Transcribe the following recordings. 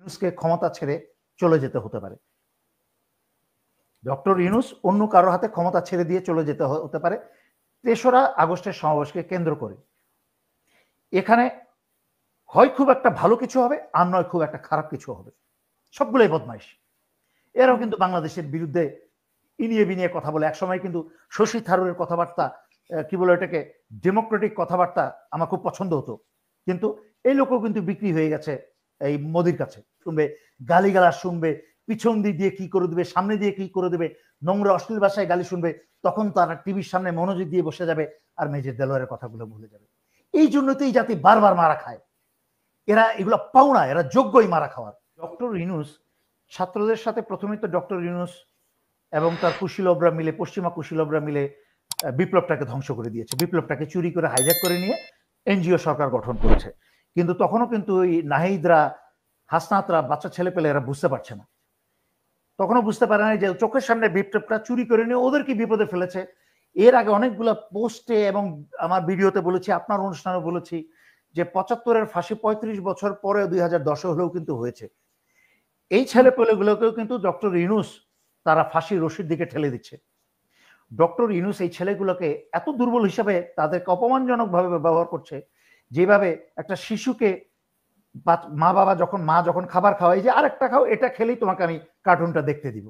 ইউনূসকে ক্ষমতা ছেড়ে চলে যেতে হতে পারে। ডক্টর ইউনূস অন্য কারোর হাতে ক্ষমতা ছেড়ে দিয়ে চলে যেতে হতে পারে ৩রা আগস্টের সমাবেশকে কেন্দ্র করে। এখানে হয় খুব একটা ভালো কিছু হবে, আর নয় খুব একটা খারাপ কিছু হবে। সবগুলোই বদমাইশ। এরাও কিন্তু বাংলাদেশের বিরুদ্ধে ইনিয়ে বিনিয়ে কথা বলে। একসময় কিন্তু শশী থারুরের কথাবার্তা, কি বলে এটাকে, ডেমোক্রেটিক কথাবার্তা আমার খুব পছন্দ হতো, কিন্তু এই লোকও কিন্তু বিক্রি হয়ে গেছে এই মোদির কাছে। শুনবে গালিগালাজ, শুনবে পিছন দিয়ে কি করে দেবে, সামনে দিয়ে কি করে দেবে, নোংরা অশ্লীল ভাষায় গালি শুনবে, তখন তারা টিভির সামনে মনোযোগ দিয়ে বসে যাবে আর মেজর দেলোয়ারের কথাগুলো ভুলে যাবে। এই জন্য তো এই জাতি বারবার মারা খায়। এরা এগুলো পাওনা, এরা যোগ্যই মারা খাওয়ার। ডক্টর ইউনূস ছাত্রদের সাথে প্রথমে তো ডক্টর ইউনূস এবং তার কুশীলবরা মিলে, পশ্চিমা কুশীলবরা মিলে বিপ্লবটাকে ধ্বংস করে দিয়েছে। বিপ্লবটাকে চুরি করে হাইজ্যাক করে নিয়ে এনজিও সরকার গঠন করেছে। কিন্তু তখনও কিন্তু ওই নাহিদরা, হাসনাতরা, বাচ্চা ছেলে পেলে এরা বুঝতে পারছে না, তখনও বুঝতে পারে না যে চোখের সামনে বিপ্লবটা চুরি করে নিয়ে ওদেরকে বিপদে ফেলেছে। এর আগে অনেকগুলো পোস্টে এবং আমার ভিডিওতে বলেছি, আপনার অনুষ্ঠানে বলেছি যে ৭৫-এর ফাঁসি ৩৫ বছর পরে ২০১০ হলেও কিন্তু হয়েছে। এই ছেলে পেলেগুলোকেও কিন্তু ডক্টর ইউনূস তারা ফাঁসির রশির দিকে ঠেলে দিচ্ছে। ডক্টর ইউনূস এই ছেলেগুলোকে এত দুর্বল হিসাবে তাদেরকে অপমানজনক ভাবে ব্যবহার করছে, যেভাবে একটা শিশুকে মা যখন খাবার খাওয়াই, যে আরেকটা খাও, এটা খেলেই তোমাকে আমি কার্টুনটা দেখতে দিব,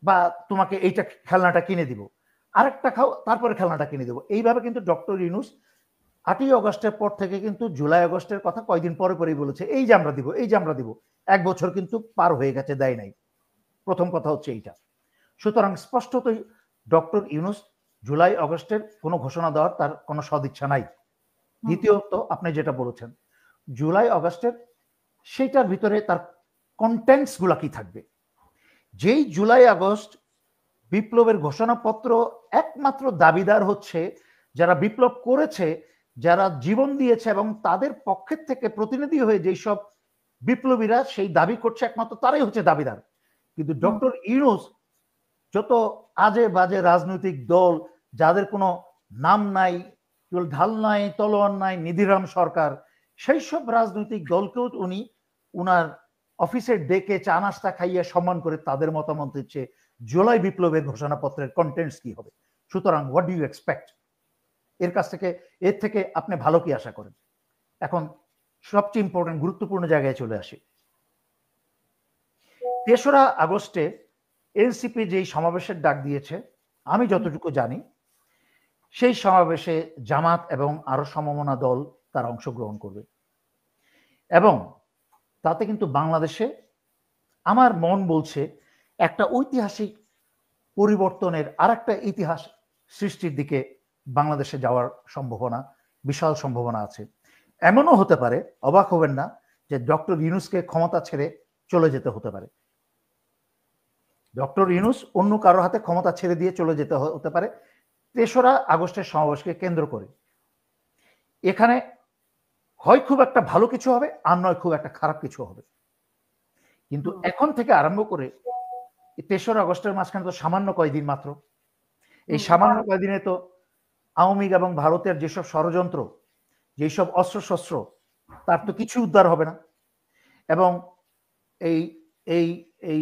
বা তোমাকে এইটা খেলনাটা কিনে দিব, আরেকটা খাও তারপরে খেলনাটা কিনে দেবো। এইভাবে কিন্তু ডক্টর ইউনূস ৮ই অগস্টের পর থেকে কিন্তু জুলাই আগস্টের কথা কয়েকদিন পরে পরেই বলেছে, এই যে আমরা দিব, এই যে আমরা দিব। ১ বছর কিন্তু পার হয়ে গেছে, দেয় নাই। প্রথম কথা হচ্ছে এইটা। সুতরাং স্পষ্টতই ডক্টর ইউনূস জুলাই আগস্টের কোনো ঘোষণা দেওয়ার তার কোনো সদিচ্ছা নাই। দ্বিতীয়ত, আপনি যেটা বলেছেন জুলাই আগস্টের, সেইটার ভিতরে তার কন্টেন্টস গুলা কি থাকবে। যেই জুলাই আগস্ট বিপ্লবের ঘোষণাপত্র, একমাত্র দাবিদার হচ্ছে যারা বিপ্লব করেছে, যারা জীবন দিয়েছে, এবং তাদের পক্ষের থেকে প্রতিনিধি হয়ে যেই সব বিপ্লবীরা সেই দাবি করছে, একমাত্র তারাই হচ্ছে দাবিদার। কিন্তু ডক্টর ইউনূস যত আজে বাজে রাজনৈতিক দল, যাদের কোনো নাম নাই, ঢাল নাই, তলোয়ার নাই, নিধিরাম সরকার, সেই সব রাজনৈতিক দলকেও উনি উনার অফিসে ডেকে চা নাস্তা খাইয়ে সম্মান করে তাদের মতামত দিচ্ছে জুলাই বিপ্লবের ঘোষণাপত্রের কন্টেন্টস কি হবে। সুতরাং হোয়াট ডু ইউ এক্সপেক্ট এর কাছ থেকে? এর থেকে আপনি ভালো কি আশা করেন? এখন সবচেয়ে ইম্পর্টেন্ট, গুরুত্বপূর্ণ জায়গায় চলে আসি। ৩রা আগস্টে এনসিপি যেই সমাবেশের ডাক দিয়েছে, আমি যতটুকু জানি সেই সমাবেশে জামাত এবং আরো সমমনা দল তারা অংশগ্রহণ করবে, এবং তাতে কিন্তু বাংলাদেশে, আমার মন বলছে, একটা ঐতিহাসিক পরিবর্তনের আর একটা ইতিহাস সৃষ্টির দিকে বাংলাদেশে যাওয়ার সম্ভাবনা, বিশাল সম্ভাবনা আছে। এমনও হতে পারে, অবাক হবেন না, যে ডক্টর ইউনূসকে ক্ষমতা ছেড়ে চলে যেতে হতে পারে। ডক্টর ইউনূস অন্য কারোর হাতে ক্ষমতা ছেড়ে দিয়ে চলে যেতে হতে পারে ৩রা আগস্টের সমাবেশকে কেন্দ্র করে। এখানে হয় খুব একটা ভালো কিছু হবে, আর নয় খুব একটা খারাপ কিছু হবে। কিন্তু এখন থেকে আরম্ভ করে ৩রা আগস্টের মাঝখানে তো সামান্য কয়েকদিন মাত্র। এই সামান্য কয়েকদিনে তো আওয়ামী লীগ এবং ভারতের যেসব ষড়যন্ত্র, যেসব অস্ত্রশস্ত্র, তার তো কিছু উদ্ধার হবে না। এবং এই এই এই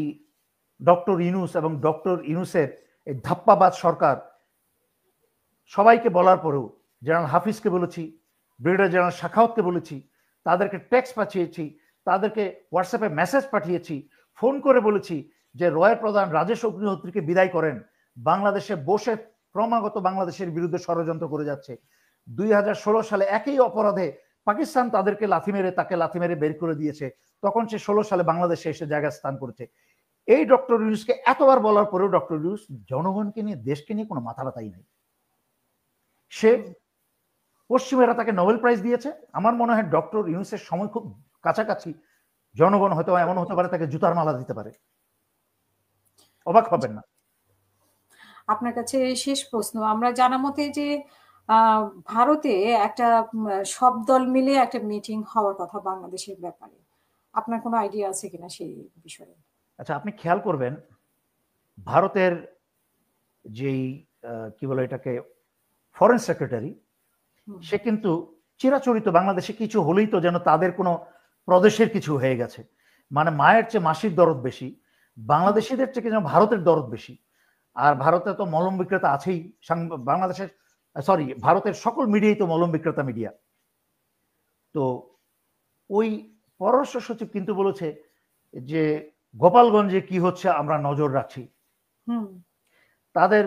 ডক্টর ইউনূস এবং ডক্টর ইউনূসের এই ধাপ্পাবাজ সরকার, সবাইকে বলার পরেও, জেনারেল হাফিজকে বলেছি, ব্রিগেডিয়ার জেনারেল শাখাওয়াতকে বলেছি, তাদেরকে টেক্সট পাঠিয়েছি, তাদেরকে হোয়াটসঅ্যাপে মেসেজ পাঠিয়েছি, ফোন করে বলেছি যে রয়ের প্রধান রাজেশ অগ্নিহোত্রীকে বিদায় করেন। বাংলাদেশে বসে ক্রমাগত বাংলাদেশের বিরুদ্ধে ষড়যন্ত্র করে যাচ্ছে। ২০১৬ সালে একই অপরাধে পাকিস্তান তাদেরকে তাকে লাথি মেরে বের করে দিয়েছে। তখন সে ১৬ সালে বাংলাদেশে এসে জায়গা স্থান করেছে। এই ডক্টর ইউনূসকে এতবার বলার পরেও ডক্টর ইউনূস জনগণকে নিয়ে, দেশকে নিয়ে কোনো মাথা ব্যথাই নাই। সে, পশ্চিমেরা তাকে নোবেল প্রাইজ দিয়েছে। আমার মনে হয় ডক্টর ইউনূসের সময় খুব কাছাকাছি, জনগণ হয়তো এমন হতে পারে তাকে জুতার মালা দিতে পারে। অবাক হবেন না। আপনার কাছে শেষ প্রশ্ন, আমরা জানা মতে যে ভারতে একটা সব দল মিলে একটা মিটিং হওয়ার কথা বাংলাদেশের ব্যাপারে, আপনার কোনো আইডিয়া আছে কিনা সেই বিষয়ে? আচ্ছা, আপনি খেয়াল করবেন ভারতের যেই কি বলে এটাকে, ফরেন সেক্রেটারি, সে কিন্তু চিরাচরিত বাংলাদেশে কিছু হলেই তো যেন তাদের কোনো প্রদেশের কিছু হয়ে গেছে। মানে মায়ের চেয়ে মাসির দরদ বেশি, বাংলাদেশিদের চেয়ে যেন ভারতের দরদ বেশি। আর ভারতে তো মলম বিক্রেতা আছেই, বাংলাদেশের সরি ভারতের সকল মিডিয়াই তো মলম বিক্রেতা মিডিয়া। তো ওই পররাষ্ট্র সচিব কিন্তু বলেছে যে গোপালগঞ্জে কি হচ্ছে আমরা নজর রাখছি। তাদের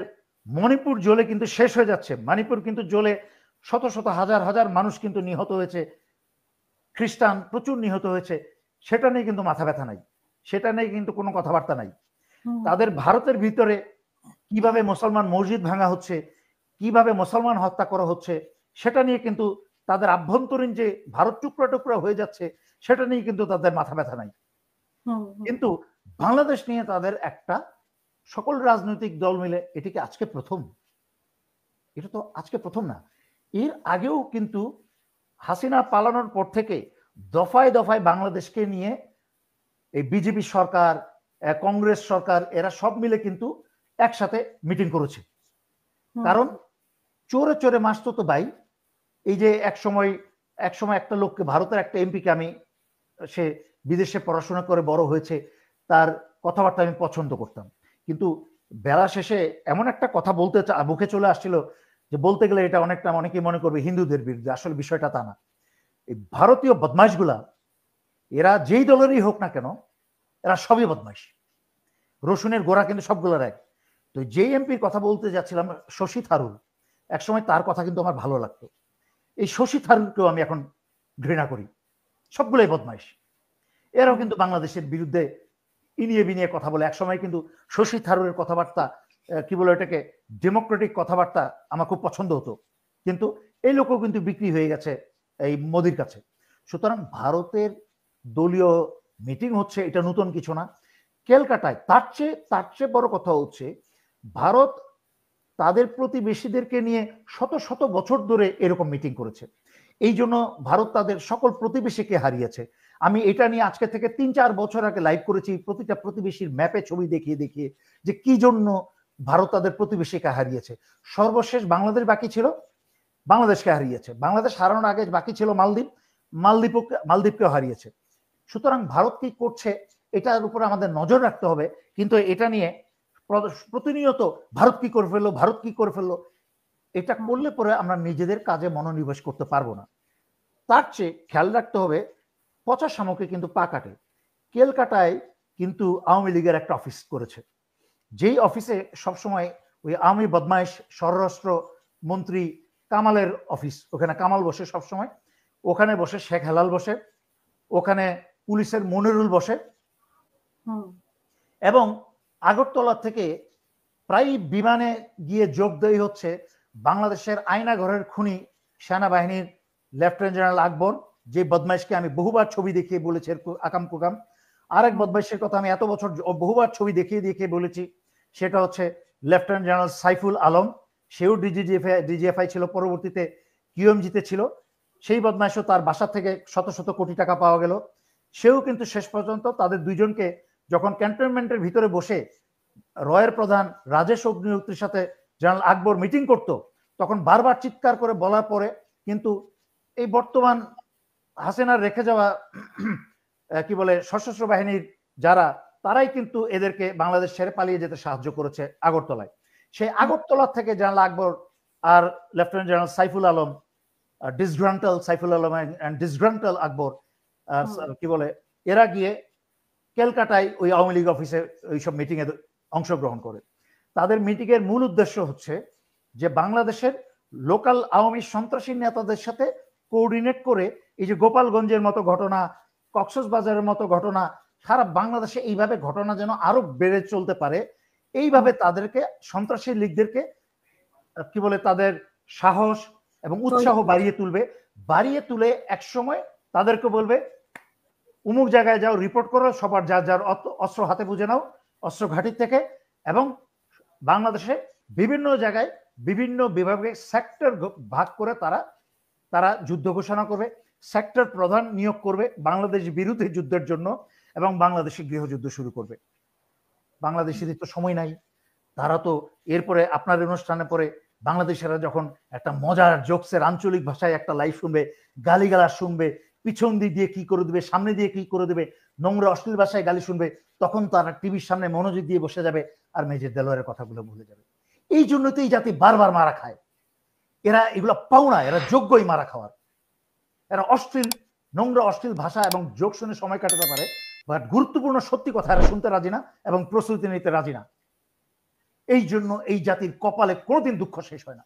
মণিপুর জ্বলে কিন্তু শেষ হয়ে যাচ্ছে, মণিপুর কিন্তু জ্বলে শত শত হাজার হাজার মানুষ কিন্তু নিহত হয়েছে, খ্রিস্টান প্রচুর নিহত হয়েছে, সেটা নিয়ে কিন্তু মাথা ব্যথা নাই, সেটা নিয়ে কিন্তু কোনো কথাবার্তা নাই। তাদের ভারতের ভিতরে কিভাবে মুসলমান মসজিদ ভাঙা হচ্ছে, কিভাবে মুসলমান হত্যা করা হচ্ছে, সেটা নিয়ে কিন্তু তাদের আভ্যন্তরীণ যে ভারত টুকরা টুকরা হয়ে যাচ্ছে সেটা নিয়ে কিন্তু তাদের মাথা ব্যথা নাই। কিন্তু বাংলাদেশ নিয়ে তাদের একটা, সকল রাজনৈতিক দল মিলে এটিকে আজকে প্রথম, এটা তো আজকে প্রথম না, এর আগেও কিন্তু হাসিনা পালানোর পর থেকে দফায় দফায় বাংলাদেশকে নিয়ে এই বিজেপি সরকার, কংগ্রেস সরকার, এরা সব মিলে কিন্তু একসাথে মিটিং করেছে। কারণ চোরে চোরে মাসতো তো ভাই, এই যে এক সময় একটা লোককে, ভারতের একটা এমপিকে আমি, সে বিদেশে পড়াশোনা করে বড় হয়েছে, তার কথাবার্তা আমি পছন্দ করতাম, কিন্তু বেলা শেষে এমন একটা কথা বলতে মুখে চলে আসছিল যে বলতে গেলে এটা অনেকেই মনে করবে হিন্দুদের বিরুদ্ধে, আসলে বিষয়টা তা না। এই ভারতীয় বদমাইশগুলা, এরা যেই দলেরই হোক না কেন, এরা সবই বদমাইশ, রসুনের গোড়া কিন্তু সবগুলোর এক। তো যেই এমপির কথা বলতে যাচ্ছিলাম, শশী থারুর, একসময় তার কথা কিন্তু আমার ভালো লাগতো, এই শশী থারুরকেও আমি এখন ঘৃণা করি, সবগুলোই বদমাইশ। এরাও কিন্তু বাংলাদেশের বিরুদ্ধে ইনিয়ে বিনিয়ে কথা বলে। একসময় কিন্তু শশী থারুরের কথাবার্তা, কি বলে এটাকে, ডেমোক্রেটিক কথাবার্তা আমার খুব পছন্দ হতো, কিন্তু এই লোকও কিন্তু বিক্রি হয়ে গেছে এই মোদির কাছে। সুতরাং ভারতের দলীয় মিটিং হচ্ছে, এটা নতুন কিছু না। ক্যালকাটায় তার চেয়ে বড় কথা হচ্ছে, ভারত তাদের প্রতিবেশীদেরকে নিয়ে শত শত বছর ধরে এরকম মিটিং করেছে। এই জন্য ভারত তাদের সকল প্রতিবেশীকে হারিয়েছে। আমি এটা নিয়ে আজকে থেকে 3-4 বছর আগে লাইভ করেছি, প্রতিটা প্রতিবেশীর ম্যাপে ছবি দেখিয়ে দেখিয়ে যে কি জন্য ভারত তাদের প্রতিবেশীকে হারিয়েছে। সর্বশেষ বাংলাদেশ বাকি ছিল, বাংলাদেশকে হারিয়েছে। বাংলাদেশ হারানোর আগে বাকি ছিল মালদ্বীপকেও হারিয়েছে। সুতরাং ভারত কি করছে এটার উপর আমাদের নজর রাখতে হবে, কিন্তু এটা নিয়ে প্রতিনিয়ত ভারত কি করে ফেললো, এটা করলে পরে আমরা নিজেদের কাজে মনোনিবেশ করতে পারবো না। তার চেয়ে খেয়াল রাখতে হবে, পচা শামুকে কিন্তু পা কাটে। ক্যালকাটায় কিন্তু আওয়ামী লীগের একটা অফিস করেছে, যেই অফিসে সবসময় ওই আওয়ামী বদমাইশ স্বরাষ্ট্র মন্ত্রী কামালের অফিস, ওখানে কামাল বসে সবসময়, ওখানে বসে শেখ হেলাল বসে, ওখানে পুলিশের মনিরুল বসে, এবং আগরতলা থেকে প্রায় বিমানে গিয়ে যোগদায়ী হচ্ছে বাংলাদেশের আয়নাঘরের খুনি সেনাবাহিনীর লেফটেন্যান্ট জেনারেল আকবর, যে বদমাইশকে আমি বহুবার ছবি দেখিয়ে বলেছি আকাম কুকাম। আরেক বদমাইশের কথা আমি এত বছর বহুবার ছবি দেখিয়ে বলেছি, সেটা হচ্ছে লেফটেন্যান্ট জেনারেল সাইফুল আলম, সেও ডিজিএফআই ছিল, পরবর্তীতে কিউএমজিতে ছিল। সেই বদমাইশও, তার বাসা থেকে শত শত কোটি টাকা পাওয়া গেল, সেও কিন্তু শেষ পর্যন্ত তাদের দুইজনকে যখন ক্যান্টনমেন্টের ভিতরে বসে রয়ের প্রধান রাজেশ অগ্নিহোত্রীর সাথে জেনারেল আকবর মিটিং করত, তখন বারবার চিৎকার করে বলার পরে কিন্তু এই বর্তমান হাসিনার রেখে যাওয়া কি বলে সশস্ত্র বাহিনীর যারা, তারাই কিন্তু এদেরকে বাংলাদেশ ছেড়ে পালিয়ে যেতে সাহায্য করেছে আগরতলায়। সেই আগরতলা থেকে জেনারেল আকবর আর lieutenant general Saiful Alam, disgruntled Saiful Alam and disgruntled Akbar, কি বলে, এরা গিয়ে ক্যালকাটায় ওই আওয়ামী লীগ অফিসে ওইসব মিটিং এ অংশগ্রহণ করে। তাদের মিটিং এর মূল উদ্দেশ্য হচ্ছে যে বাংলাদেশের লোকাল আওয়ামী সন্ত্রাসী নেতাদের সাথে কোঅর্ডিনেট করে এই যে গোপালগঞ্জের মতো ঘটনা, কক্সবাজারের মতো ঘটনা, সারা বাংলাদেশে এইভাবে ঘটনা যেন আরো বেড়ে চলতে পারে, এইভাবে তাদেরকে, সন্ত্রাসী লীগদেরকে কি বলে, তাদের সাহস এবং উৎসাহ বাড়িয়ে তুলে এক সময় তাদেরকে বলবে অমুক জায়গায় যাও, রিপোর্ট করো, সবার যার যার অস্ত্র হাতে বুঝে নাও অস্ত্র ঘাঁটি থেকে, এবং বাংলাদেশে বিভিন্ন জায়গায় বিভিন্ন বিভাগে সেক্টর ভাগ করে তারা যুদ্ধ ঘোষণা করবে, সেক্টর প্রধান নিয়োগ করবে বাংলাদেশ বিরোধী যুদ্ধের জন্য, এবং বাংলাদেশে গৃহযুদ্ধ শুরু করবে। বাংলাদেশিদের তো সময় নাই, তারা তো এরপরে আপনার অনুষ্ঠানে পরে বাংলাদেশেরা যখন একটা মজার জোকসের আঞ্চলিক ভাষায় একটা লাইভ শুনবে, গালিগালাজ শুনবে, পিছন দিক দিয়ে কি করে দেবে, সামনে দিয়ে কি করে দেবে, নোংরা অশ্লীল ভাষায় গালি শুনবে, তখন তারা টিভির সামনে মনোযোগ দিয়ে বসে যাবে আর মেজর দেলোয়ারের কথাগুলো ভুলে যাবে। এই জন্য তো এই জাতি বারবার মারা খায়। এরা এগুলো পাওনা, এরা যোগ্যই মারা খাওয়ার। এরা অশ্লীল, নোংরা অশ্লীল ভাষা এবং যোগ শুনে সময় কাটাতে পারে, বাট গুরুত্বপূর্ণ সত্যি কথা এরা শুনতে রাজি না এবং প্রস্তুতি নিতে রাজি না। এই জন্য এই জাতির কপালে কোনোদিন দুঃখ শেষ হয় না।